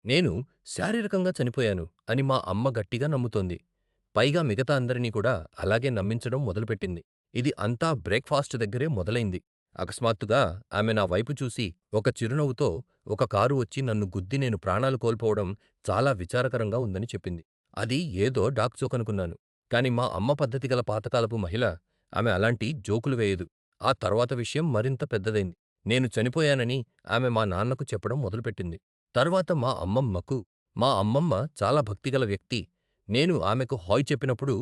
నేను శారీరకంగా చనిపోయాను అని మా అమ్మ గట్టిగా నమ్ముతోంది. పైగా మిగతా అందరినీ కూడా అలాగే నమ్మించడం మొదలుపెట్టింది. ఇది అంతా బ్రేక్‌ఫాస్ట్ దగ్గరే మొదలైంది. అకస్మాత్తుగా ఆమె నా వైపు చూసి ఒక చిరునవ్వుతో ఒక కారు వచ్చి నన్ను గుద్ది నేను ప్రాణాలు కోల్పోవడం చాలా విచారకరంగా ఉందని చెప్పింది. అది ఏదో డాక్ జోక్ అనుకున్నాను. కానీ మా అమ్మ పద్ధతి గల పాతకాలపు మహిళ. ఆమె అలాంటి జోకులు వేయదు. ఆ తర్వాత విషయం మరింత పెద్దదైంది. నేను చనిపోయానని ఆమె మా నాన్నకు చెప్పడం మొదలుపెట్టింది. తర్వాత మా అమ్మమ్మ చాలా భక్తిగల వ్యక్తి. నేను ఆమెకు హాయ్ చెప్పినప్పుడు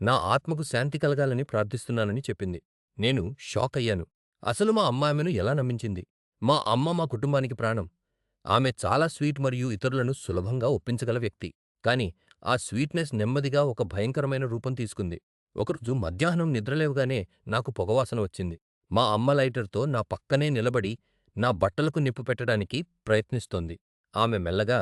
నా ఆత్మకు శాంతి కలగాలని ప్రార్థిస్తున్నానని చెప్పింది. నేను షాకయ్యాను. అసలు మా అమ్మ ఆమెను ఎలా నమ్మించింది? మా అమ్మ మా కుటుంబానికి ప్రాణం. ఆమె చాలా స్వీట్ మరియు ఇతరులను సులభంగా ఒప్పించగల వ్యక్తి. కానీ ఆ స్వీట్‌నెస్ నెమ్మదిగా ఒక భయంకరమైన రూపం తీసుకుంది. ఒకరోజు మధ్యాహ్నం నిద్రలేవగానే నాకు పొగవాసన వచ్చింది. మా అమ్మ లైటర్‌తో నా పక్కనే నిలబడి నా బట్టలకు నిప్పు పెట్టడానికి ప్రయత్నిస్తోంది. ఆమె మెల్లగా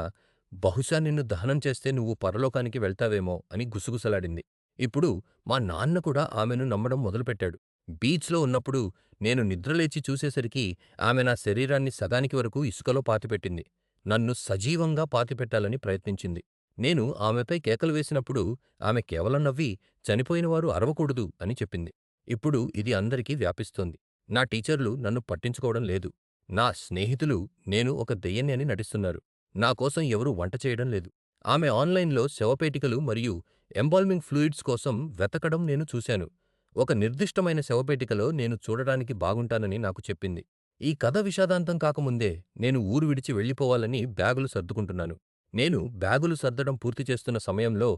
బహుశా నిన్ను దహనం చేస్తే నువ్వు పరలోకానికి వెళ్తావేమో అని గుసగుసలాడింది. ఇప్పుడు మా నాన్న కూడా ఆమెను నమ్మడం మొదలుపెట్టాడు. బీచ్‌లో ఉన్నప్పుడు నేను నిద్రలేచి చూసేసరికి ఆమె నా శరీరాన్ని సగానికి వరకు ఇసుకలో పాతిపెట్టింది. నన్ను సజీవంగా పాతిపెట్టాలని ప్రయత్నించింది. నేను ఆమెపై కేకలు వేసినప్పుడు ఆమె కేవలం నవ్వి, చనిపోయినవారు అరవకూడదు అని చెప్పింది. ఇప్పుడు ఇది అందరికీ వ్యాపిస్తోంది. నా టీచర్లు నన్ను పట్టించుకోవడం లేదు. నా స్నేహితులు నేను ఒక దెయ్యాన్ని అని నటిస్తున్నారు. నా కోసం ఎవరూ వంట చేయడం లేదు. ఆమె ఆన్లైన్‌లో శవపేటికలు మరియు ఎంబాల్మింగ్ ఫ్లూయిడ్స్ కోసం వెతకడం నేను చూశాను. ఒక నిర్దిష్టమైన శవపేటికలో నేను చూడడానికి బాగుంటానని నాకు చెప్పింది. ఈ కథ విషాదాంతం కాకముందే నేను ఊరు విడిచి వెళ్ళిపోవాలని బ్యాగులు సర్దుకుంటున్నాను. నేను బ్యాగులు సర్దడం పూర్తి చేస్తున్న సమయంలో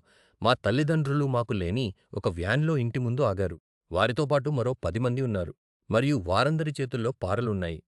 మా తల్లిదండ్రులు మాకు లేని ఒక వ్యాన్‌లో ఇంటి ముందు ఆగారు. వారితో పాటు మరో 10 మంది ఉన్నారు. మరియు వారందరి చేతుల్లో పారలున్నాయి.